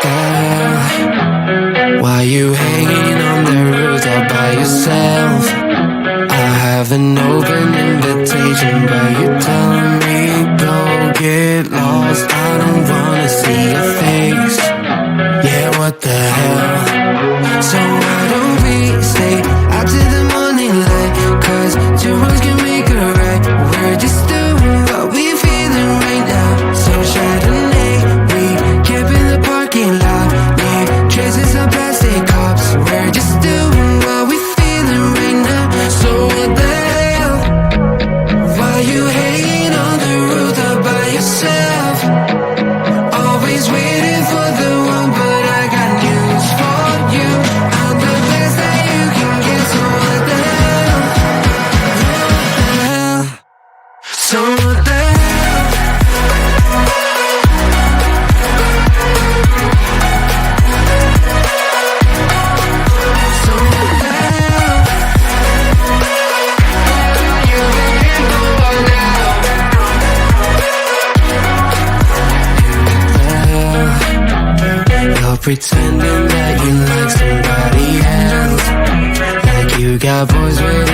the hell? Why you hanging on the roof all by yourself? I have an open invitation, but you're telling me go get lost. I don't wanna see your face. Yeah, what the hell? So why don't we stay out to the morning light? Cause two wrongs can make a right. We're just doing what we feeling right now. So Chardonnay, we camp in the parking lot. Leave traces of plastic cups. We're just doing what we feeling right now. So what the hell? Why you hanging on the roof all by yourself? Always waiting for the one, but I got news for you. I'm the best that you can get. So what the hell? So what the hell? So what the hell? You letting go now? You're pretending that you like somebody else, like you got boys with